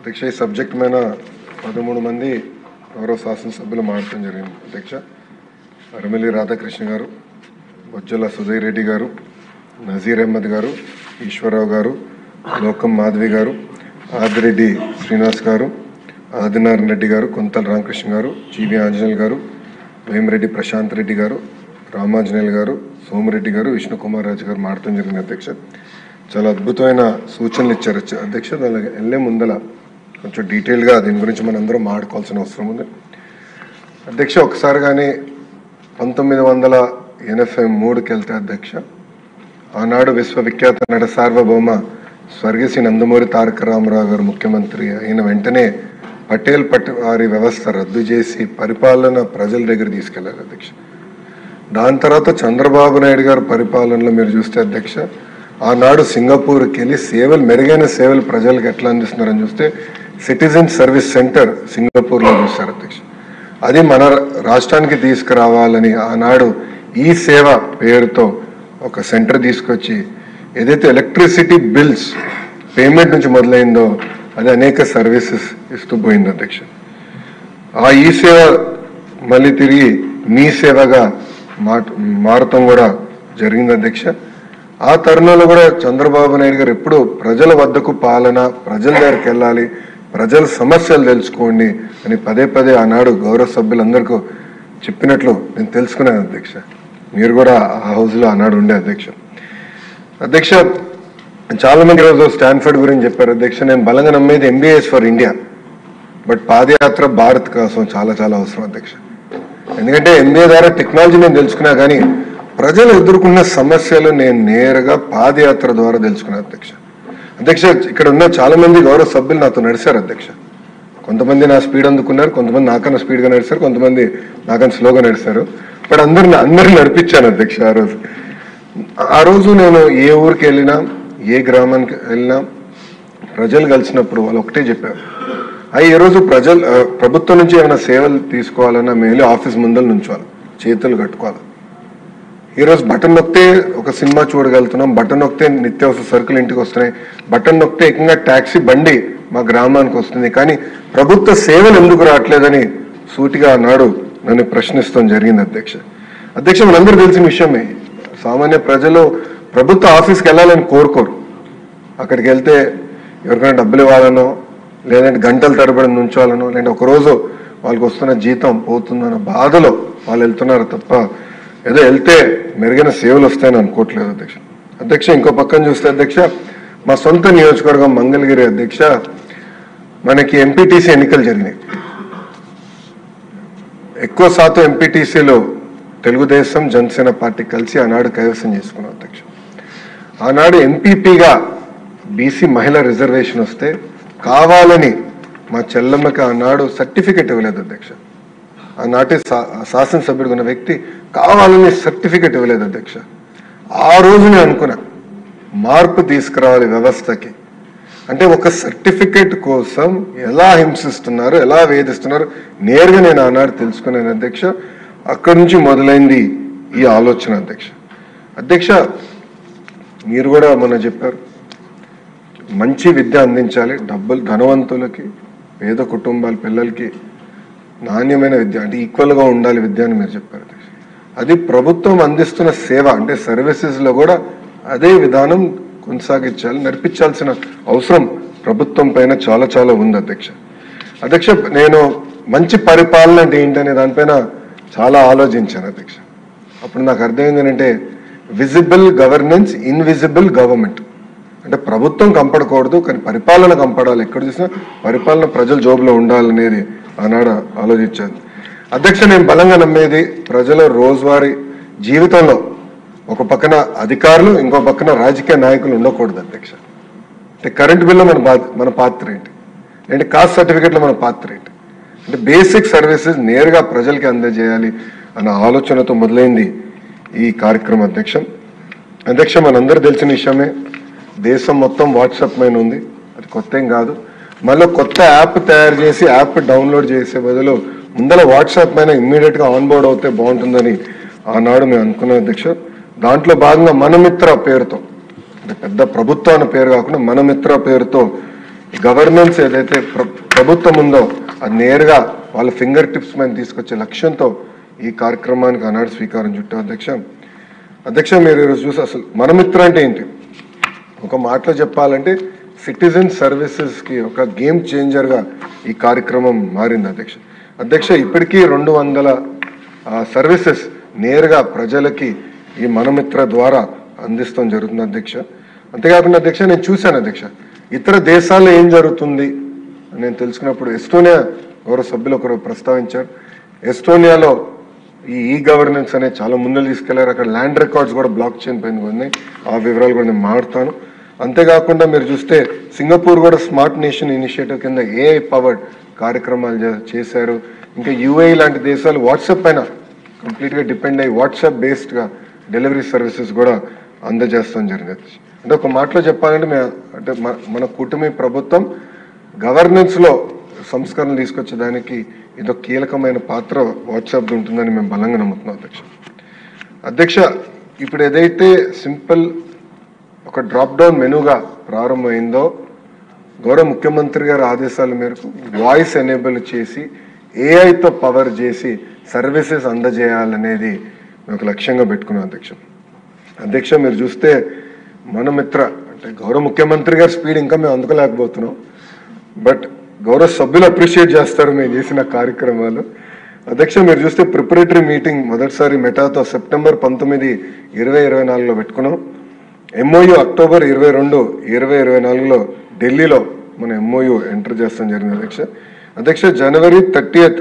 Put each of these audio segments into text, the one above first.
అధ్యక్ష ఈ సబ్జెక్ట్ మీద 13 మంది గౌరవ శాసనసభ్యులు మాట్లాడటం జరిగింది. అధ్యక్ష అరమిలి రాధాకృష్ణ గారు, బొజ్జల సుధీర్ రెడ్డి గారు, నజీర్ అహ్మద్ గారు, ఈశ్వరరావు గారు, లోకం మాధవి గారు, ఆదిరెడ్డి శ్రీనివాస్ గారు, ఆదినారాయణ రెడ్డి గారు, కొంతల రామకృష్ణ గారు, జీవి ఆంజనేయులు గారు, వేమిరెడ్డి ప్రశాంత్ రెడ్డి గారు, రామాంజనేయులు గారు, సోమిరెడ్డి గారు, విష్ణుకుమార్ రాజు గారు మాట్లాడటం జరిగింది. అధ్యక్ష చాలా అద్భుతమైన సూచనలు ఇచ్చారు అధ్యక్ష. దానికి వెళ్ళే ముందల కొంచెం డీటెయిల్గా దీని గురించి మనందరం మాట్లాడుకోవాల్సిన అవసరం ఉంది. అధ్యక్ష ఒకసారి కానీ 1983కి వెళ్తే అధ్యక్ష, ఆనాడు విశ్వవిఖ్యాత నట సార్వభౌమ స్వర్గీయ నందమూరి తారక రామారావు గారు ముఖ్యమంత్రి అయిన వెంటనే పటేల్ వారి వ్యవస్థ రద్దు చేసి పరిపాలన ప్రజల దగ్గర తీసుకెళ్లారు అధ్యక్ష. దాని తర్వాత చంద్రబాబు నాయుడు గారు పరిపాలనలో మీరు చూస్తే అధ్యక్ష, ఆనాడు సింగపూర్కి వెళ్ళి సేవలు, మెరుగైన సేవలు ప్రజలకు ఎట్లా అందిస్తున్నారని చూస్తే సిటిజన్ సర్వీస్ సెంటర్ సింగపూర్లో చూస్తారు అధ్యక్ష. అది మన రాష్ట్రానికి తీసుకురావాలని ఆనాడు ఈ సేవ పేరుతో ఒక సెంటర్ తీసుకొచ్చి ఏదైతే ఎలక్ట్రిసిటీ బిల్స్ పేమెంట్ నుంచి మొదలైందో అది అనేక సర్వీసెస్ ఇస్తూ పోయింది అధ్యక్ష. ఆ ఈ సేవ మళ్ళీ తిరిగి మీ సేవగా మారటం కూడా జరిగింది అధ్యక్ష. ఆ తరుణంలో కూడా చంద్రబాబు నాయుడు గారు ఎప్పుడు ప్రజల వద్దకు పాలన, ప్రజల దగ్గరికి వెళ్ళాలి, ప్రజల సమస్యలు తెలుసుకోండి అని పదే పదే ఆనాడు గౌరవ సభ్యులందరికీ చెప్పినట్లు నేను తెలుసుకున్నాను అధ్యక్ష. మీరు కూడా ఆ హౌస్లో ఆనాడు ఉండే అధ్యక్ష. అధ్యక్ష చాలా మంది రోజు స్టాన్ఫర్డ్ గురించి చెప్పారు అధ్యక్ష. నేను బలంగా నమ్మేది MBAs ఫర్ ఇండియా, బట్ పాదయాత్ర భారత్ కోసం చాలా చాలా అవసరం అధ్యక్ష. ఎందుకంటే MBA ద్వారా టెక్నాలజీ నేను తెలుసుకున్నా, కానీ ప్రజలు ఎదుర్కొన్న సమస్యలు నేను నేరుగా పాదయాత్ర ద్వారా తెలుసుకున్నాను అధ్యక్ష. అధ్యక్ష ఇక్కడ ఉన్న చాలా మంది గౌరవ సభ్యులు నాతో నడిచారు అధ్యక్ష. కొంతమంది నా స్పీడ్ అందుకున్నారు, కొంతమంది నాకన్నా స్పీడ్గా నడిచారు, కొంతమంది నాకన్నా స్లోగా నడిచారు. బట్ అందరిని నడిపించాను అధ్యక్ష. ఆ రోజు నేను ఏ ఊరికి వెళ్ళినా, ఏ గ్రామానికి వెళ్ళినా ప్రజలు కలిసినప్పుడు వాళ్ళు ఒకటే చెప్పారు, ఈ రోజు ప్రభుత్వం నుంచి ఏమైనా సేవలు తీసుకోవాలన్నా మేము ఆఫీస్ ముందర నుంచోవాలి, చేతులు కట్టుకోవాలి. ఈరోజు బటన్ నొక్కితే ఒక సినిమా చూడగలుగుతున్నాం, బటన్ నొక్కితే నిత్యావసర సరుకులు ఇంటికి వస్తున్నాయి, బటన్ నొక్కితే ఏకంగా ట్యాక్సీ బండి మా గ్రామానికి వస్తుంది, కానీ ప్రభుత్వ సేవలు ఎందుకు రావట్లేదని సూటిగా ఆనాడు నన్ను ప్రశ్నిస్తాం జరిగింది అధ్యక్ష. అధ్యక్ష మనందరూ తెలిసిన విషయమే, సామాన్య ప్రజలు ప్రభుత్వ ఆఫీస్కి వెళ్ళాలని కోరుకోరు. అక్కడికి వెళ్తే ఎవరికైనా డబ్బులు ఇవ్వాలనో, లేదంటే గంటల తరబడి నుంచోవాలనో, లేదంటే ఒకరోజు వాళ్ళకి వస్తున్న జీతం పోతుందన్న బాధలో వాళ్ళు వెళ్తున్నారు తప్ప ఏదో వెళ్తే మెరుగైన సేవలు వస్తాయని అనుకోవట్లేదు అధ్యక్ష. అధ్యక్ష ఇంకో పక్కన చూస్తే అధ్యక్ష, మా సొంత నియోజకవర్గం మంగళగిరి అధ్యక్ష, మనకి ఎంపీటీసీ ఎన్నికలు జరిగినాయి. ఎక్కువ శాతం ఎంపీటీసీలో తెలుగుదేశం, జనసేన పార్టీ కలిసి ఆనాడు కైవసం చేసుకున్నాం అధ్యక్ష. ఆనాడు ఎంపీపీగా బీసీ మహిళా రిజర్వేషన్ వస్తే కావాలని మా చెల్లమ్మకి ఆనాడు సర్టిఫికెట్ ఇవ్వలేదు అధ్యక్ష. ఆనాటి శాసనసభ్యుడు ఉన్న వ్యక్తి కావాలని సర్టిఫికెట్ ఇవ్వలేదు అధ్యక్ష. ఆ రోజు నేను అనుకున్నా మార్పు తీసుకురావాలి వ్యవస్థకి. అంటే ఒక సర్టిఫికెట్ కోసం ఎలా హింసిస్తున్నారు, ఎలా వేధిస్తున్నారు నేరుగా నేను ఆనాడు తెలుసుకున్నాను అధ్యక్ష. అక్కడి నుంచి మొదలైంది ఈ ఆలోచన అధ్యక్ష. అధ్యక్ష మీరు కూడా మొన్న చెప్పారు, మంచి విద్య అందించాలి, ధనవంతులకి, పేద కుటుంబాల పిల్లలకి నాణ్యమైన విద్య అంటే ఈక్వల్గా ఉండాలి విద్య అని మీరు చెప్పారు అధ్యక్ష. అది ప్రభుత్వం అందిస్తున్న సేవ అంటే సర్వీసెస్లో కూడా అదే విధానం కొనసాగించాలి, నడిపించాల్సిన అవసరం ప్రభుత్వం పైన చాలా చాలా ఉంది అధ్యక్ష. అధ్యక్ష నేను మంచి పరిపాలన అంటే ఏంటనే దానిపైన చాలా ఆలోచించాను అధ్యక్ష. అప్పుడు నాకు అర్థమైంది ఏంటంటే విజిబుల్ గవర్నెన్స్, ఇన్విజిబుల్ గవర్నమెంట్. అంటే ప్రభుత్వం కంపడకూడదు, కానీ పరిపాలన కంపడాలి. ఎక్కడ చూసినా పరిపాలన ప్రజల జోబులో ఉండాలనేది ఆనాడు ఆలోచించాను అధ్యక్ష. నేను బలంగా నమ్మేది ప్రజల రోజువారీ జీవితంలో ఒక పక్కన అధికారులు, ఇంకో పక్కన రాజకీయ నాయకులు ఉండకూడదు అధ్యక్ష. అంటే కరెంట్ బిల్లు మన పాత్ర ఏంటి, అంటే కాస్ట్ సర్టిఫికెట్లో మన పాత్ర ఏంటి, అంటే బేసిక్ సర్వీసెస్ నేరుగా ప్రజలకి అందజేయాలి అన్న ఆలోచనతో మొదలైంది ఈ కార్యక్రమం అధ్యక్ష. అధ్యక్ష మనందరూ తెలిసిన విషయమే, దేశం మొత్తం వాట్సాప్ పైన ఉంది, అది కొత్త ఏం కాదు. మళ్ళీ కొత్త యాప్ తయారు చేసి యాప్ డౌన్లోడ్ చేసే బదులు ముందర వాట్సాప్ పైన ఇమ్మీడియట్గా ఆన్బోర్డ్ అవుతే బాగుంటుందని ఆనాడు మేము అనుకున్నాం అధ్యక్ష. దాంట్లో భాగంగా మనమిత్ర పేరుతో, అంటే పెద్ద ప్రభుత్వాన్ని పేరు కాకుండా మనమిత్ర పేరుతో గవర్నెన్స్ ఏదైతే ప్రభుత్వం ఉందో అది నేరుగా వాళ్ళ ఫింగర్ టిప్స్ మీద తీసుకొచ్చే లక్ష్యంతో ఈ కార్యక్రమానికి ఆనాడు స్వీకారం చుట్టాం అధ్యక్ష మీరు ఈరోజు చూసి అసలు మనమిత్ర అంటే ఏంటి ఒక మాటలో చెప్పాలంటే సిటిజన్ సర్వీసెస్కి ఒక గేమ్ చేంజర్గా ఈ కార్యక్రమం మారింది అధ్యక్ష ఇప్పటికీ 200 సర్వీసెస్ నేరుగా ప్రజలకి ఈ మనమిత్ర ద్వారా అందిస్తాం జరుగుతుంది అంతేకాకుండా నేను చూశాను ఇతర దేశాల్లో ఏం జరుగుతుంది నేను తెలుసుకున్నప్పుడు ఎస్టోనియా గౌరవ సభ్యులు ఒకరు ప్రస్తావించారు. ఎస్టోనియాలో ఈ గవర్నెన్స్ అనేది చాలా ముందుకు తీసుకెళ్లారు. అక్కడ ల్యాండ్ రికార్డ్స్ కూడా బ్లాక్ చైన్ పైన ఉన్నాయి. ఆ వివరాలు కూడా నేను మాట్లాడతాను. అంతేకాకుండా మీరు చూస్తే సింగపూర్ కూడా స్మార్ట్ నేషన్ ఇనిషియేటివ్ కింద ఏఐ పవర్డ్ కార్యక్రమాలు చేశారు. ఇంకా యూఏఈ లాంటి దేశాలు వాట్సాప్ పైన కంప్లీట్గా డిపెండ్ అయ్యి వాట్సాప్ బేస్డ్గా డెలివరీ సర్వీసెస్ కూడా అందజేస్తాం జరిగింది. అంటే ఒక మాటలో చెప్పాలంటే అంటే మన కూటమి ప్రభుత్వం గవర్నెన్స్లో సంస్కరణలు తీసుకొచ్చేదానికి ఇదొక కీలకమైన పాత్ర వాట్సాప్ ఉంటుందని మేము బలంగా నమ్ముతున్నాం అధ్యక్ష. ఇప్పుడు ఏదైతే సింపుల్ ఒక డ్రాప్ డౌన్ మెనూగా ప్రారంభమైందో గౌరవ ముఖ్యమంత్రి గారి ఆదేశాల మేరకు వాయిస్ ఎనేబుల్ చేసి ఏఐతో పవర్ చేసి సర్వీసెస్ అందజేయాలనేది మేము లక్ష్యంగా పెట్టుకున్నాం అధ్యక్ష. మీరు చూస్తే మన మిత్ర అంటే గౌరవ ముఖ్యమంత్రి గారి స్పీడ్ ఇంకా మేము అందుకోలేకపోతున్నాం. బట్ గౌరవ సభ్యులు అప్రిషియేట్ చేస్తారు మేము చేసిన కార్యక్రమాలు అధ్యక్ష. మీరు చూస్తే ప్రిపరేటరీ మీటింగ్ మొదటిసారి మెటాతో సెప్టెంబర్ 19, 2024లో పెట్టుకున్నాం. ఎంఓయూ అక్టోబర్ 22, 2024లో ఢిల్లీలో మన ఎంఓయూ ఎంటర్ చేస్తాం జరిగింది అధ్యక్ష. జనవరి 30,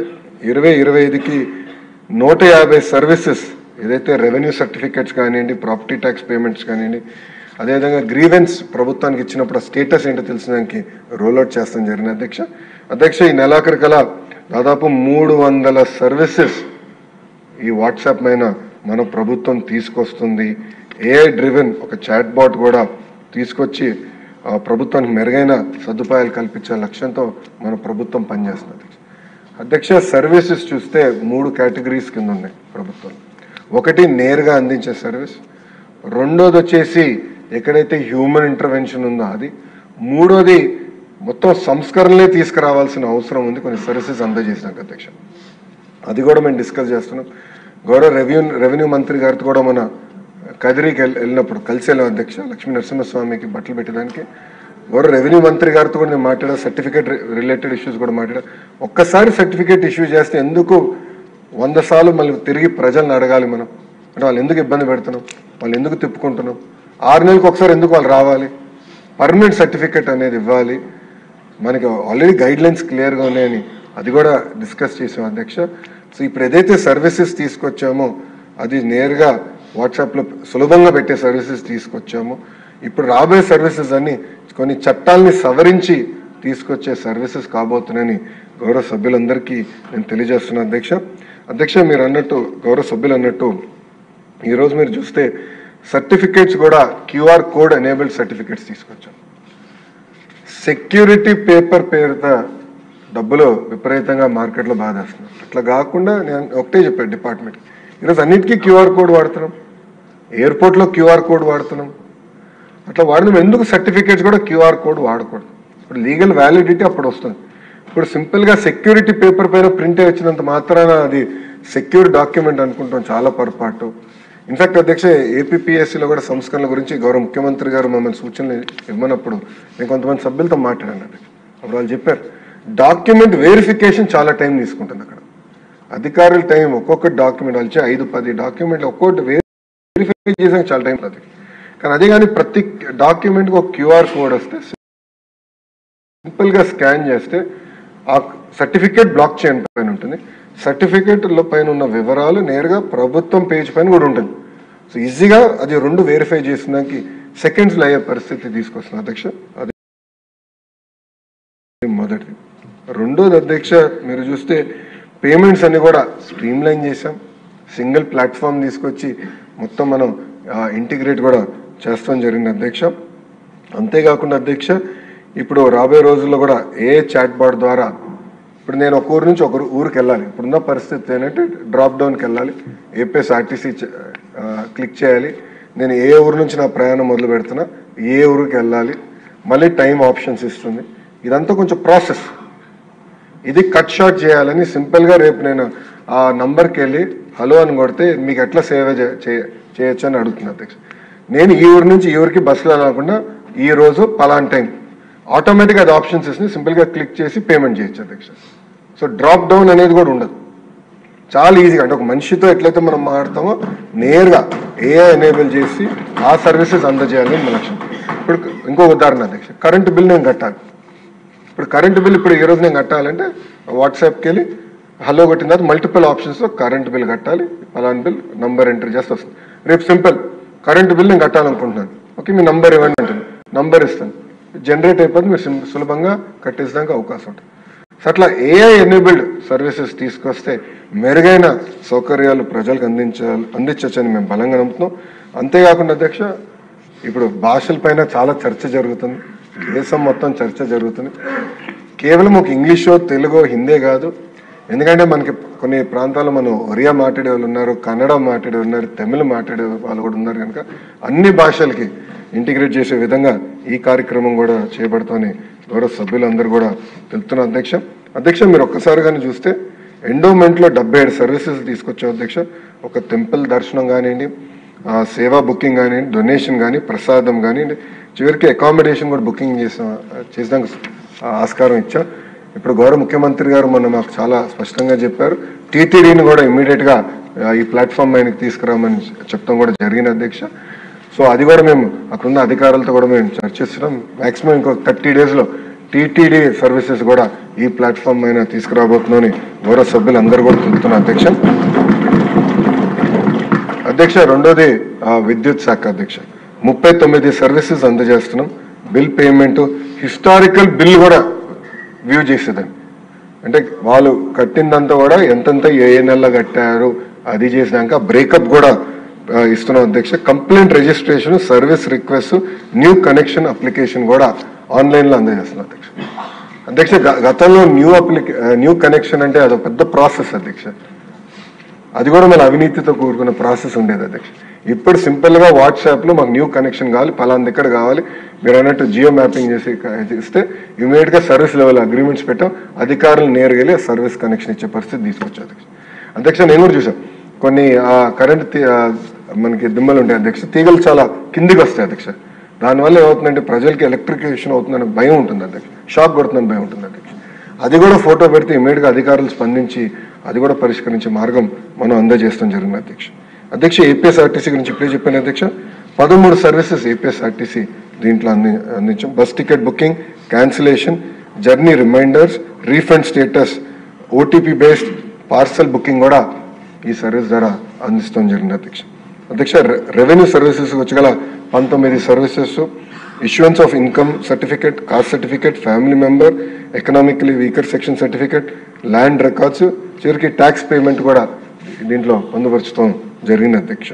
2025కి 150 సర్వీసెస్ ఏదైతే రెవెన్యూ సర్టిఫికేట్స్ కానివ్వండి, ప్రాపర్టీ ట్యాక్స్ పేమెంట్స్ కానివ్వండి, అదేవిధంగా గ్రీవెన్స్ ప్రభుత్వానికి ఇచ్చినప్పుడు ఆ స్టేటస్ ఏంటో తెలిసినానికి రోల్అవుట్ చేస్తాం జరిగింది అధ్యక్ష. ఈ నెలాఖరు కల దాదాపు 300 సర్వీసెస్ ఈ వాట్సాప్ పైన మన ప్రభుత్వం తీసుకొస్తుంది. ఏఐ డ్రివెన్ ఒక చాట్ బాట్ కూడా తీసుకొచ్చి ప్రభుత్వానికి మెరుగైన సదుపాయాలు కల్పించే లక్ష్యంతో మన ప్రభుత్వం పనిచేస్తుంది అధ్యక్ష. సర్వీసెస్ చూస్తే 3 కేటగిరీస్ కింద ఉన్నాయి ప్రభుత్వం. ఒకటి నేరుగా అందించే సర్వీస్, రెండోది వచ్చేసి ఎక్కడైతే హ్యూమన్ ఇంటర్వెన్షన్ ఉందో అది, మూడోది మొత్తం సంస్కరణలే తీసుకురావాల్సిన అవసరం ఉంది కొన్ని సర్వీసెస్ అందజేసినాక అధ్యక్ష. అది కూడా మేము డిస్కస్ చేస్తున్నాం. గౌరవ రెవెన్యూ మంత్రి గారితో కూడా మన కదిరికి వెళ్ళినప్పుడు కలిసి వెళ్ళాం అధ్యక్ష. లక్ష్మీ నరసింహస్వామికి బట్టలు పెట్టడానికి గౌరవ రెవెన్యూ మంత్రి గారితో కూడా నేను మాట్లాడా. సర్టిఫికేట్ రిలేటెడ్ ఇష్యూస్ కూడా మాట్లాడా. ఒక్కసారి సర్టిఫికేట్ ఇష్యూ చేస్తే ఎందుకు 100 సార్లు మళ్ళీ తిరిగి ప్రజలను అడగాలి మనం? అంటే వాళ్ళు ఎందుకు ఇబ్బంది పెడుతున్నాం, వాళ్ళు ఎందుకు తిప్పుకుంటున్నాం? 6 నెలలకు ఒకసారి ఎందుకు వాళ్ళు రావాలి? పర్మనెంట్ సర్టిఫికేట్ అనేది ఇవ్వాలి. మనకి ఆల్రెడీ గైడ్ లైన్స్ క్లియర్గా ఉన్నాయని అది కూడా డిస్కస్ చేసాం అధ్యక్ష. సో ఇప్పుడు ఏదైతే సర్వీసెస్ తీసుకొచ్చామో అది నేరుగా వాట్సాప్లో సులభంగా పెట్టే సర్వీసెస్ తీసుకొచ్చాము. ఇప్పుడు రాబోయే సర్వీసెస్ అన్ని కొన్ని చట్టాలని సవరించి తీసుకొచ్చే సర్వీసెస్ కాబోతున్నాయని గౌరవ సభ్యులందరికీ నేను తెలియజేస్తున్నా అధ్యక్ష. మీరు అన్నట్టు గౌరవ సభ్యులు అన్నట్టు ఈరోజు మీరు చూస్తే సర్టిఫికేట్స్ కూడా క్యూఆర్ కోడ్ ఎనేబుల్డ్ సర్టిఫికేట్స్ తీసుకొచ్చాం. సెక్యూరిటీ పేపర్ పేరుతో డబ్బులు విపరీతంగా మార్కెట్లో బాధేస్తున్నాం. అట్లా కాకుండా నేను ఒకటే చెప్పాను డిపార్ట్మెంట్, ఈరోజు అన్నిటికీ క్యూఆర్ కోడ్ వాడుతున్నాం. ఎయిర్పోర్ట్లో క్యూఆర్ కోడ్ వాడుతున్నాం. అట్లా వాడినాం. ఎందుకు సర్టిఫికేట్స్ కూడా క్యూఆర్ కోడ్ వాడకూడదు? ఇప్పుడు లీగల్ వ్యాలిడిటీ అప్పుడు వస్తుంది. ఇప్పుడు సింపుల్గా సెక్యూరిటీ పేపర్ పైన ప్రింట్ వచ్చినంత మాత్రాన అది సెక్యూర్ డాక్యుమెంట్ అనుకుంటాం, చాలా పొరపాటు. ఇన్ఫాక్ట్ అధ్యక్ష ఏపీపీఎస్సీలో కూడా సంస్కరణల గురించి గౌరవ ముఖ్యమంత్రి గారు మమ్మల్ని సూచనలు ఇవ్వనప్పుడు నేను కొంతమంది సభ్యులతో మాట్లాడాను అధ్యక్ష. అప్పుడు వాళ్ళు చెప్పారు డాక్యుమెంట్ వెరిఫికేషన్ చాలా టైం తీసుకుంటుంది. అక్కడ అధికారుల టైం ఒక్కొక్క డాక్యుమెంట్ వచ్చి 5-10 డాక్యుమెంట్లు ఒక్కొక్కటి వెరిఫై చేసాక చాలా టైం పడుతుంది. కానీ అదే కానీ ప్రతి డాక్యుమెంట్కి ఒక క్యూఆర్ కోడ్ వస్తే సింపుల్గా స్కాన్ చేస్తే ఆ సర్టిఫికేట్ బ్లాక్ చైన్ పైన ఉంటుంది. సర్టిఫికేట్లో పైన ఉన్న వివరాలు నేరుగా ప్రభుత్వం పేజ్ పైన కూడా ఉంటుంది. సో ఈజీగా అది 2 వెరిఫై చేసినాకి సెకండ్స్లో అయ్యే పరిస్థితి తీసుకొస్తుంది అధ్యక్ష. అది మొదటిది. రెండోది అధ్యక్ష, మీరు చూస్తే పేమెంట్స్ అన్ని కూడా స్ట్రీమ్ లైన్ చేసాం. సింగిల్ ప్లాట్ఫామ్ తీసుకొచ్చి మొత్తం మనం ఇంటిగ్రేట్ కూడా చేస్తాం జరిగింది అధ్యక్ష. అంతేకాకుండా అధ్యక్ష ఇప్పుడు రాబోయే రోజుల్లో కూడా ఏ చాట్ బాట్ ద్వారా ఇప్పుడు నేను ఒక ఊరు నుంచి ఒక ఊరికి వెళ్ళాలి. ఇప్పుడున్న పరిస్థితి ఏంటంటే డ్రాప్ డౌన్కి వెళ్ళాలి, ఏపీఎస్ఆర్టీసీ క్లిక్ చేయాలి. నేను ఏ ఊరు నుంచి నా ప్రయాణం మొదలు పెడుతున్నా, ఏ ఊరికి వెళ్ళాలి, మళ్ళీ టైం ఆప్షన్స్ ఇస్తుంది. ఇదంతా కొంచెం ప్రాసెస్. ఇది కట్ షార్ట్ చేయాలని సింపుల్గా రేపు నేను ఆ నంబర్కి వెళ్ళి హలో అని కొడితే మీకు ఎట్లా సేవ చేయొచ్చు అని అడుగుతున్నా అధ్యక్ష. నేను ఈ ఊరి నుంచి ఈ ఊరికి బస్సులో రాకుండా ఈ రోజు పలాన్ టైం ఆటోమేటిక్గా అది ఆప్షన్స్ ఇస్తే సింపుల్గా క్లిక్ చేసి పేమెంట్ చేయొచ్చు అధ్యక్ష. సో డ్రాప్ డౌన్ అనేది కూడా ఉండదు, చాలా ఈజీగా. అంటే ఒక మనిషితో ఎట్లయితే మనం మాట్లాడతామో నేరుగా ఏఐ ఎనేబుల్ చేసి ఆ సర్వీసెస్ అందజేయాలని మన లక్ష్యం. ఇప్పుడు ఇంకో ఉదాహరణ అధ్యక్ష, కరెంటు బిల్ నేను కట్టాలి. ఇప్పుడు కరెంటు బిల్ ఇప్పుడు ఈ రోజు నేను కట్టాలంటే వాట్సాప్కి వెళ్ళి హలో కొట్టిన తర్వాత మల్టిపుల్ ఆప్షన్స్లో కరెంటు బిల్ కట్టాలి, పలాన్ బిల్ నంబర్ ఎంటర్ చేస్తే వస్తుంది. రేపు సింపుల్ కరెంటు బిల్ నేను కట్టాలనుకుంటున్నాను, ఓకే మీ నంబర్ ఇవ్వండి అంటుంది, నంబర్ ఇస్తాను, జనరేట్ అయిపోతుంది, మీరు సులభంగా కట్టేసడానికి అవకాశం ఉంటుంది. సో అట్లా ఏఐ ఎనేబుల్డ్ సర్వీసెస్ తీసుకొస్తే మెరుగైన సౌకర్యాలు ప్రజలకు అందించవచ్చని మేము బలంగా నమ్ముతున్నాం. అంతేకాకుండా అధ్యక్ష, ఇప్పుడు భాషల పైన చాలా చర్చ జరుగుతుంది, దేశం మొత్తం చర్చ జరుగుతుంది. కేవలం ఒక ఇంగ్లీషో తెలుగో హిందీ కాదు, ఎందుకంటే మనకి కొన్ని ప్రాంతాల్లో మనం ఒరియా మాట్లాడే వాళ్ళు ఉన్నారు, కన్నడ మాట్లాడే ఉన్నారు, తమిళ మాట్లాడే వాళ్ళు కూడా ఉన్నారు. కనుక అన్ని భాషలకి ఇంటిగ్రేట్ చేసే విధంగా ఈ కార్యక్రమం కూడా చేపడుతూనే గౌరవ సభ్యులందరూ కూడా తెలుపుతున్నారు అధ్యక్ష. అధ్యక్ష మీరు ఒక్కసారి కానీ చూస్తే ఎండోమెంట్లో 77 సర్వీసెస్ తీసుకొచ్చాం అధ్యక్ష. ఒక టెంపుల్ దర్శనం కానివ్వండి, సేవా బుకింగ్ కానివ్వండి, డొనేషన్ కానీ, ప్రసాదం కానివ్వండి, చివరికి అకామిడేషన్ కూడా బుకింగ్ చేసాక ఆస్కారం ఇచ్చాం. ఇప్పుడు గౌరవ ముఖ్యమంత్రి గారు మాకు చాలా స్పష్టంగా చెప్పారు, టీటీడీని కూడా ఇమ్మీడియట్గా ఈ ప్లాట్ఫామ్ ఆయనకి తీసుకురామని చెప్తాం కూడా జరిగిన అధ్యక్ష. సో అది కూడా మేము అక్కడున్న అధికారులతో కూడా మేము చర్చిస్తున్నాం. మ్యాక్సిమం ఇంకో 30 డేస్లో టీటీడీ సర్వీసెస్ కూడా ఈ ప్లాట్ఫామ్ అయినా తీసుకురాబోతున్నామని గౌరవ సభ్యులు అందరూ కూడా తెలుపుతున్నారు అధ్యక్ష. అధ్యక్ష రెండోది విద్యుత్ శాఖ అధ్యక్ష, 39 సర్వీసెస్ అందజేస్తున్నాం. బిల్ పేమెంట్, హిస్టారికల్ బిల్ కూడా వ్యూ చేసేదాన్ని, అంటే వాళ్ళు కట్టిందంతా కూడా ఎంతంత ఏ నెలలో కట్టారు అది చేసినాక బ్రేకప్ కూడా ఇస్తున్నాం అధ్యక్ష. Complaint registration, service request, new connection application కూడా ఆన్లైన్లో అందజేస్తున్నాం అధ్యక్ష. అధ్యక్ష గతంలో న్యూ కనెక్షన్ అంటే అదొక పెద్ద ప్రాసెస్ అధ్యక్ష, అది కూడా మన అవినీతితో కూడుకున్న ప్రాసెస్ ఉండేది అధ్యక్ష. ఇప్పుడు సింపుల్గా వాట్సాప్లో మాకు న్యూ కనెక్షన్ కావాలి, పలానా దగ్గర కావాలి, మీరు అన్నట్టు జియో మ్యాపింగ్ చేసి ఇస్తే ఇమీడియట్గా సర్వీస్ లెవెల్ అగ్రిమెంట్స్ పెట్టాం, అధికారులు నేరుగా వెళ్ళి సర్వీస్ కనెక్షన్ ఇచ్చే పరిస్థితి తీసుకొచ్చాం అధ్యక్ష. అధ్యక్ష నేను కూడా చూసాం కొన్ని కరెంట్ మనకి దిమ్మలు ఉంటాయి అధ్యక్ష, తీగలు చాలా కిందికి వస్తాయి అధ్యక్ష. దానివల్ల ఏమవుతుందంటే ప్రజలకి ఎలక్ట్రిఫికేషన్ అవుతుందని భయం ఉంటుంది అధ్యక్ష, షాక్ కొడుతుందని భయం ఉంటుంది అధ్యక్ష. అది కూడా ఫోటో పెడితే ఇమీడియట్గా అధికారులు స్పందించి అది కూడా పరిష్కరించే మార్గం మనం అందజేస్తాం జరిగింది అధ్యక్ష. అధ్యక్ష ఏపీఎస్ఆర్టీసీ గురించి ఇప్పుడే చెప్పాను అధ్యక్ష, 13 సర్వీసెస్ ఏపీఎస్ఆర్టీసీ దీంట్లో అందించాం. Bus ticket booking, cancellation, journey reminders, refund status, OTP based parcel booking కూడా ఈ సర్వీస్ ద్వారా అందిస్తాం జరిగింది అధ్యక్ష. అధ్యక్ష రెవెన్యూ సర్వీసెస్ వచ్చగల 19 services, issuance of income certificate, caste certificate, family member, economically weaker section certificate, land records, చివరికి ట్యాక్స్ పేమెంట్ కూడా దీంట్లో పొందుపరచడం జరిగింది అధ్యక్ష.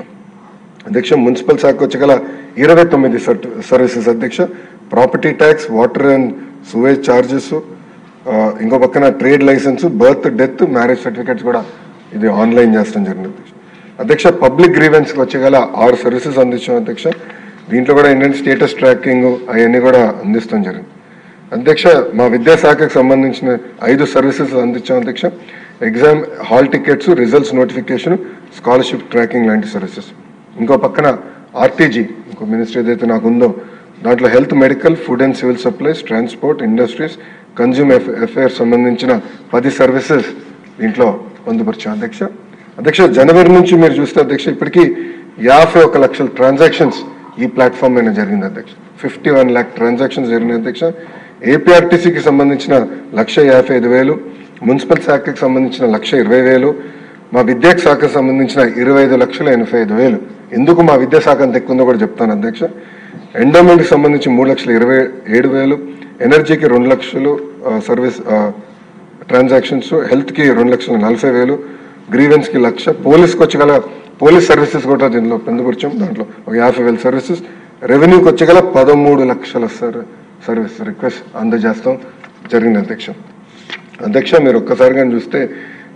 అధ్యక్ష మున్సిపల్ శాఖ వచ్చగల 29 సర్వీసెస్ అధ్యక్ష, property tax, water and sewage charges, ఇంకో పక్కన trade licence, birth, death, marriage certificates కూడా ఇది ఆన్లైన్ చేస్తాం జరిగింది అధ్యక్ష. అధ్యక్ష పబ్లిక్ గ్రీవెన్స్కి వచ్చగల 6 సర్వీసెస్ అందించాం అధ్యక్ష. దీంట్లో కూడా ఏంటంటే స్టేటస్ ట్రాకింగ్ అవన్నీ కూడా అందిస్తాం జరిగింది అధ్యక్ష. మా విద్యాశాఖకు సంబంధించిన 5 సర్వీసెస్ అందించాం అధ్యక్ష. Exam hall tickets, results notification, scholarship tracking లాంటి సర్వీసెస్. ఇంకో పక్కన ఆర్టీజీ, ఇంకో మినిస్ట్రీ ఏదైతే నాకు ఉందో దాంట్లో health, medical, food and civil supplies, transport, industries, consumer affairs సంబంధించిన 10 సర్వీసెస్ దీంట్లో పొందుపరిచాం అధ్యక్ష. అధ్యక్ష జనవరి నుంచి మీరు చూస్తే అధ్యక్ష ఇప్పటికీ 51 లక్షల ట్రాన్సాక్షన్స్ ఈ ప్లాట్ఫామ్ మీద జరిగింది అధ్యక్ష. 51 lakh ట్రాన్సాక్షన్స్ జరిగినాయి అధ్యక్ష. ఏపీఆర్టీసీకి సంబంధించిన 1,55,000, మున్సిపల్ శాఖకి సంబంధించిన 1,20,000, మా విద్యా శాఖకు సంబంధించిన 25,85,000. ఎందుకు మా విద్యాశాఖ అంత ఎక్కువ ఉందో కూడా చెప్తాను అధ్యక్ష. ఎండోమెంట్కి సంబంధించి 3,27,000, ఎనర్జీకి 2 లక్షలు సర్వీస్ ట్రాన్సాక్షన్స్, హెల్త్కి 2,40,000, గ్రీవెన్స్కి 1,00,000, పోలీస్కి వచ్చగల పోలీస్ సర్వీసెస్ కూడా దీనిలో పొందుపరిచాం, దాంట్లో ఒక 50,000 సర్వీసెస్. రెవెన్యూకి వచ్చగల 13 లక్షల సర్వీస్ రిక్వెస్ట్ అందజేస్తాం జరిగింది అధ్యక్ష. అధ్యక్ష మీరు ఒక్కసారిగా చూస్తే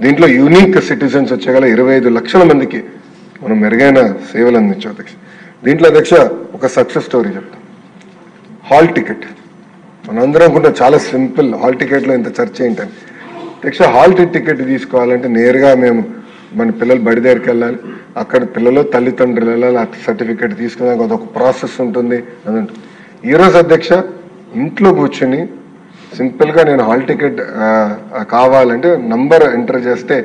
దీంట్లో యూనిక్ సిటిజన్స్ వచ్చగల 25 లక్షల మందికి మనం మెరుగైన సేవలు అందించాం అధ్యక్ష. దీంట్లో అధ్యక్ష ఒక సక్సెస్ స్టోరీ చెప్తాం. హాల్ టికెట్ మనందరం అనుకుంటాం చాలా సింపుల్, హాల్ టికెట్లో ఇంత చర్చ ఏంటని. అధ్యక్ష, హాల్ టికెట్ తీసుకోవాలంటే నేరుగా మేము మన పిల్లలు బడి దగ్గరికి వెళ్ళాలి, అక్కడ పిల్లలు తల్లిదండ్రులు వెళ్ళాలి, ఆ సర్టిఫికేట్ తీసుకున్నాక అదొక ప్రాసెస్ ఉంటుంది అని ఉంటుంది. ఈరోజు అధ్యక్ష ఇంట్లో కూర్చుని సింపుల్గా నేను హాల్ టికెట్ కావాలంటే నంబర్ ఎంటర్ చేస్తే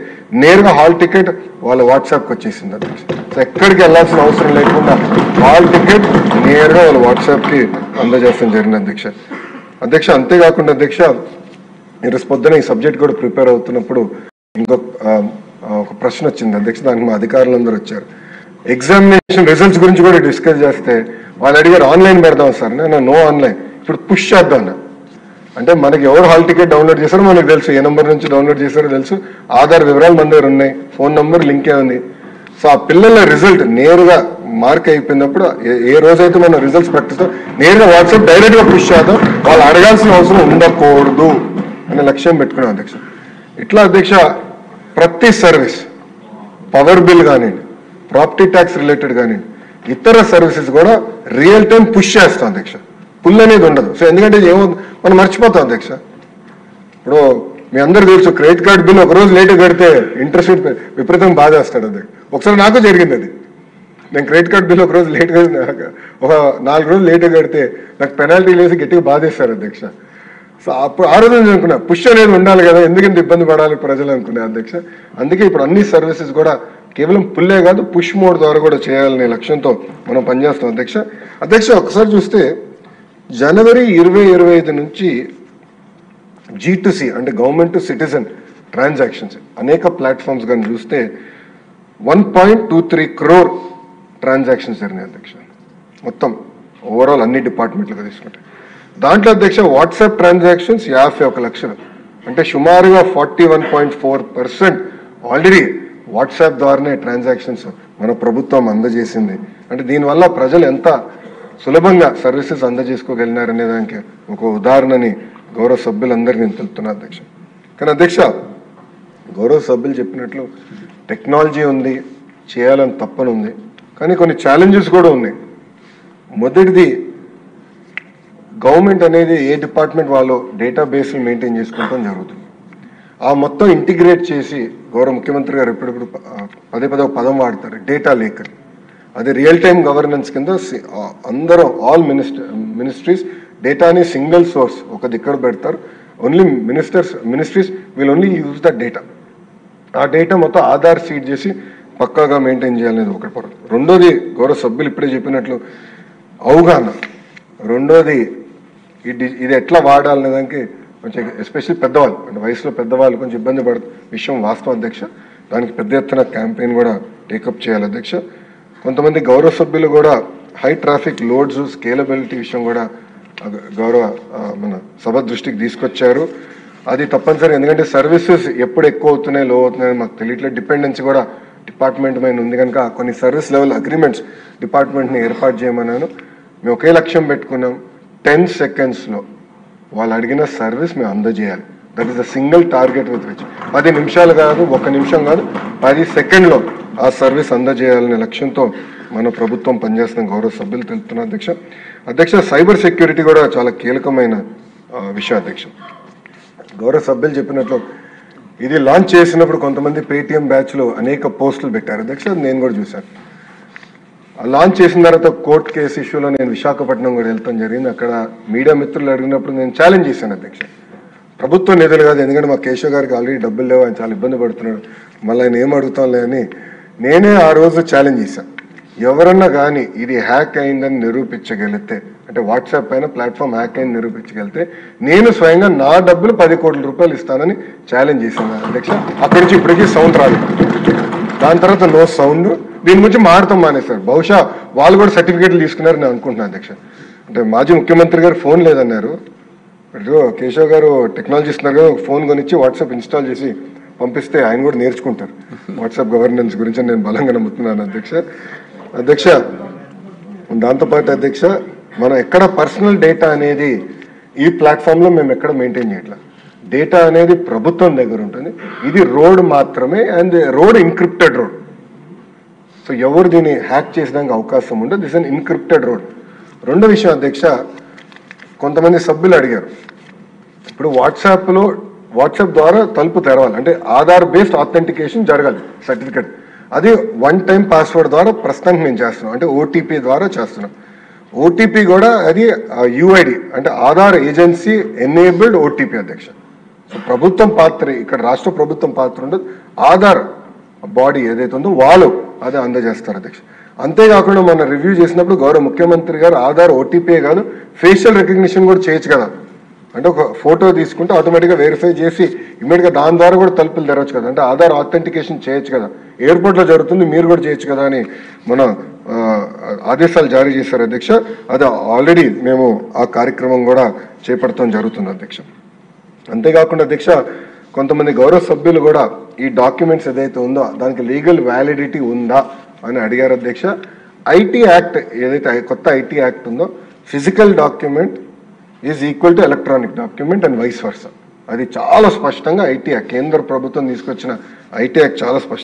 నేరుగా హాల్ టికెట్ వాళ్ళ వాట్సాప్కి వచ్చేసింది అధ్యక్ష. సో ఎక్కడికి వెళ్ళాల్సిన అవసరం లేకుండా హాల్ టికెట్ నేరుగా వాళ్ళ వాట్సాప్కి అందజేస్తాం జరిగింది అధ్యక్ష. అధ్యక్ష అంతేకాకుండా అధ్యక్ష ఈరోజు పొద్దున ఈ సబ్జెక్ట్ కూడా ప్రిపేర్ అవుతున్నప్పుడు ఒక ప్రశ్న వచ్చింది అధ్యక్ష. దానికి మా అధికారులందరూ వచ్చారు. ఎగ్జామినేషన్ రిజల్ట్స్ గురించి కూడా డిస్కస్ చేస్తే వాళ్ళు అడిగారు ఆన్లైన్ పెడదాం సార్. నేను నో ఆన్లైన్, ఇప్పుడు పుష్ చేద్దాం. అంటే మనకి ఎవరు హాల్ టికెట్ డౌన్లోడ్ చేశారో మనకు తెలుసు, ఏ నెంబర్ నుంచి డౌన్లోడ్ చేశారో తెలుసు, ఆధార్ వివరాలు మన దగ్గర ఉన్నాయి, ఫోన్ నెంబర్ లింకే ఉంది. సో ఆ పిల్లల రిజల్ట్ నేరుగా మార్క్ అయిపోయినప్పుడు ఏ రోజైతే మనం రిజల్ట్స్ ప్రకటిస్తాం నేరుగా వాట్సాప్ డైరెక్ట్గా పుష్ చేద్దాం, వాళ్ళు అడగాల్సిన అవసరం ఉండకూడదు అనే లక్ష్యం పెట్టుకున్నాం అధ్యక్ష. ఇట్లా అధ్యక్ష ప్రతి సర్వీస్, పవర్ బిల్ కానివ్వండి, ప్రాపర్టీ ట్యాక్స్ రిలేటెడ్ కానివ్వండి, ఇతర సర్వీసెస్ కూడా రియల్ టైం పుష్ చేస్తాం అధ్యక్ష. పుల్ అనేది ఉండదు. సో ఎందుకంటే ఏమో మనం మర్చిపోతాం అధ్యక్ష. ఇప్పుడు మీ అందరూ తెలుసు, క్రెడిట్ కార్డ్ బిల్ ఒక రోజు లేట్ కడితే ఇంట్రెస్ట్ విపరీతం బాధేస్తాడు అధ్యక్ష. ఒకసారి నాకు జరిగింది అది. నేను క్రెడిట్ కార్డ్ బిల్ ఒక రోజు లేట్ ఒక 4 రోజులు లేట్ కడితే నాకు పెనాల్టీ వేసి గట్టిగా బాధేస్తారు అధ్యక్ష. సో అప్పుడు ఆ రోజు నేను అనుకున్నా పుష్ అనేది ఉండాలి కదా, ఎందుకంత ఇబ్బంది పడాలి ప్రజలు అనుకున్నా అధ్యక్ష. అందుకే ఇప్పుడు అన్ని సర్వీసెస్ కూడా కేవలం పుల్లే కాదు పుష్ మోడ్ ద్వారా కూడా చేయాలనే లక్ష్యంతో మనం పనిచేస్తాం అధ్యక్ష. అధ్యక్ష ఒకసారి చూస్తే జనవరి 2025 నుంచి G2C అంటే గవర్నమెంట్ టు సిటిజన్ ట్రాన్సాక్షన్స్ అనేక ప్లాట్ఫామ్స్ కానీ చూస్తే 1.23 crore ట్రాన్సాక్షన్స్ జరిగినాయి అధ్యక్ష. మొత్తం ఓవరాల్ అన్ని డిపార్ట్మెంట్లుగా తీసుకుంటే దాంట్లో అధ్యక్ష వాట్సాప్ ట్రాన్సాక్షన్స్ 51 లక్షలు, అంటే సుమారుగా 41.4% ఆల్రెడీ వాట్సాప్ ద్వారానే ట్రాన్సాక్షన్స్ మన ప్రభుత్వం అందజేసింది. అంటే దీనివల్ల ప్రజలు ఎంత సులభంగా సర్వీసెస్ అందజేసుకోగలిగినారనే దానికి ఒక ఉదాహరణని గౌరవ సభ్యులందరికీ నేను తెలుపుతున్నా అధ్యక్ష. కానీ అధ్యక్ష గౌరవ సభ్యులు చెప్పినట్లు టెక్నాలజీ ఉంది, చేయాలని తప్పనుంది, కానీ కొన్ని ఛాలెంజెస్ కూడా ఉన్నాయి. మొదటిది గవర్నమెంట్ అనేది ఏ డిపార్ట్మెంట్ వాళ్ళు డేటాబేస్ని మెయింటైన్ చేసుకుంటాం జరుగుతుంది. ఆ మొత్తం ఇంటిగ్రేట్ చేసి గౌరవ ముఖ్యమంత్రి గారు ఎప్పుడెప్పుడు పదే పదం వాడతారు, డేటా లేక్. అది రియల్ టైమ్ గవర్నెన్స్ కింద అందరూ ఆల్ మినిస్ట్రీస్ డేటాని సింగిల్ సోర్స్ ఒక దిక్కడ పెడతారు. Only ministries will only use the data. ఆ డేటా మొత్తం ఆధార్ సీడ్ చేసి పక్కాగా మెయింటైన్ చేయాలనేది ఒకటి పొరపాటు. రెండోది గౌరవ సభ్యులు ఇప్పుడే చెప్పినట్లు అవగాహన. రెండోది ఇది ఎట్లా వాడాలనే దానికి కొంచెం ఎస్పెషల్లీ పెద్దవాళ్ళు, అంటే వయసులో పెద్దవాళ్ళు కొంచెం ఇబ్బంది పడుతుంది విషయం వాస్తవం అధ్యక్ష. దానికి పెద్ద ఎత్తున క్యాంపెయిన్ కూడా టేకప్ చేయాలి అధ్యక్ష. కొంతమంది గౌరవ సభ్యులు కూడా హై ట్రాఫిక్ లోడ్స్ స్కేలబిలిటీ విషయం కూడా గౌరవ మన సభ దృష్టికి తీసుకొచ్చారు. అది తప్పనిసరి, ఎందుకంటే సర్వీసెస్ ఎప్పుడు ఎక్కువ అవుతున్నాయి లో అవుతున్నాయని మాకు తెలియట్లేదు. డిపెండెన్సీ కూడా డిపార్ట్మెంట్ పైన ఉంది కనుక కొన్ని సర్వీస్ లెవెల్ అగ్రిమెంట్స్ డిపార్ట్మెంట్ని ఏర్పాటు చేయమన్నాను. మేము ఒకే లక్ష్యం పెట్టుకున్నాం, 10 secondsలో వాళ్ళు అడిగిన సర్వీస్ మేము అందజేయాలి. That is the single target with which 10 నిమిషాలు కాదు, 1 నిమిషం కాదు, 10 సెకండ్లో ఆ సర్వీస్ అందజేయాలనే లక్ష్యంతో మన ప్రభుత్వం పనిచేస్తున్న గౌరవ సభ్యులు తెలుపుతున్న అధ్యక్ష. అధ్యక్ష సైబర్ సెక్యూరిటీ కూడా చాలా కీలకమైన విషయం అధ్యక్ష. గౌరవ సభ్యులు చెప్పినట్లు ఇది లాంచ్ చేసినప్పుడు కొంతమంది పేటిఎం బ్యాచ్లో అనేక పోస్టులు పెట్టారు అధ్యక్ష, నేను కూడా చూశాను. లాంచ్ చేసిన తర్వాత కోర్టు కేసు ఇష్యూలో నేను విశాఖపట్నం కూడా వెళ్తాం జరిగింది. అక్కడ మీడియా మిత్రులు అడిగినప్పుడు నేను ఛాలెంజ్ చేశాను అధ్యక్ష, ప్రభుత్వ నిధులు కాదు, ఎందుకంటే మా కేశవ్ గారికి ఆల్రెడీ డబ్బులు లేవు, ఆయన చాలా ఇబ్బంది పడుతున్నాడు, మళ్ళీ ఆయన ఏం అడుగుతాంలే అని నేనే ఆ రోజు ఛాలెంజ్ చేశాను. ఎవరన్నా కానీ ఇది హ్యాక్ అయిందని నిరూపించగలిగితే, అంటే వాట్సాప్ పైన ప్లాట్ఫామ్ హ్యాక్ అయింది నిరూపించగలిగితే నేను స్వయంగా నా డబ్బులు 10 కోట్ల రూపాయలు ఇస్తానని ఛాలెంజ్ చేశాను అధ్యక్ష. అక్కడి నుంచి ఇప్పటికీ సౌండ్ రాలేదు. దాని తర్వాత నో సౌండ్. దీని గురించి మాడతాం మానేశారు. బహుశా వాళ్ళు కూడా సర్టిఫికేట్లు తీసుకున్నారని నేను అనుకుంటున్నాను అధ్యక్ష. అంటే మాజీ ముఖ్యమంత్రి గారు ఫోన్ లేదన్నారు, కేశవ్ గారు టెక్నాలజీ ఇస్తున్నారు కదా, ఫోన్ కొనిచ్చి వాట్సాప్ ఇన్స్టాల్ చేసి పంపిస్తే ఆయన కూడా నేర్చుకుంటారు వాట్సాప్ గవర్నెన్స్ గురించి నేను బలంగా నమ్ముతున్నాను అధ్యక్ష. అధ్యక్ష దాంతోపాటు అధ్యక్ష మనం ఎక్కడ పర్సనల్ డేటా అనేది ఈ ప్లాట్ఫామ్లో మేము ఎక్కడ మెయింటైన్ చేయట్లా. డేటా అనేది ప్రభుత్వం దగ్గర ఉంటుంది. ఇది రోడ్ మాత్రమే, and road encrypted road. So ఎవరు దీన్ని హ్యాక్ చేసడానికి అవకాశం ఉండదు. This an encrypted road. రెండో విషయం అధ్యక్ష, కొంతమంది సభ్యులు అడిగారు, ఇప్పుడు వాట్సాప్ ద్వారా తలుపు తెరవాలి అంటే ఆధార్ బేస్డ్ ఆథెంటికేషన్ జరగాలి సర్టిఫికేట్. అది 1 టైం పాస్వర్డ్ ద్వారా ప్రస్తుతానికి మేము చేస్తున్నాం, అంటే ఓటీపీ ద్వారా చేస్తున్నాం. ఓటీపీ కూడా అది యుఐడి అంటే ఆధార్ ఏజెన్సీ ఎనేబుల్డ్ ఓటీపీ అధ్యక్ష. సో ప్రభుత్వం పాత్ర ఇక్కడ, రాష్ట్ర ప్రభుత్వం పాత్ర ఉండదు, ఆధార్ బాడీ ఏదైతే ఉందో వాళ్ళు అదే అందజేస్తారు అధ్యక్ష. అంతేకాకుండా మన రివ్యూ చేసినప్పుడు గౌరవ ముఖ్యమంత్రి గారు ఆధార్ ఓటీపీ కాదు ఫేషియల్ రికగ్నిషన్ కూడా చేయొచ్చు కదా, అంటే ఒక ఫోటో తీసుకుంటే ఆటోమేటిక్గా వెరిఫై చేసి ఇమీడియట్గా దాని ద్వారా కూడా తలుపులు తెరవచ్చు కదా, అంటే ఆధార్ ఆథెంటికేషన్ చేయొచ్చు కదా, ఎయిర్పోర్ట్లో జరుగుతుంది మీరు కూడా చేయొచ్చు కదా అని మన ఆదేశాలు జారీ చేశారు అధ్యక్ష. అది ఆల్రెడీ మేము ఆ కార్యక్రమం కూడా చేపడతాం జరుగుతుంది అధ్యక్ష. అంతేకాకుండా అధ్యక్ష కొంతమంది గౌరవ సభ్యులు కూడా ఈ డాక్యుమెంట్స్ ఏదైతే ఉందో దానికి లీగల్ వ్యాలిడిటీ ఉందా అని అడిగారు అధ్యక్ష. ఐటీ యాక్ట్ ఏదైతే కొత్త ఐటీ యాక్ట్ ఉందో physical document is equal to electronic document and vice versa, అది చాలా స్పష్టంగా ఐటీ యాక్ట్ కేంద్ర ప్రభుత్వం తీసుకొచ్చిన ఐటీ యాక్ట్ చాలా స్పష్టం.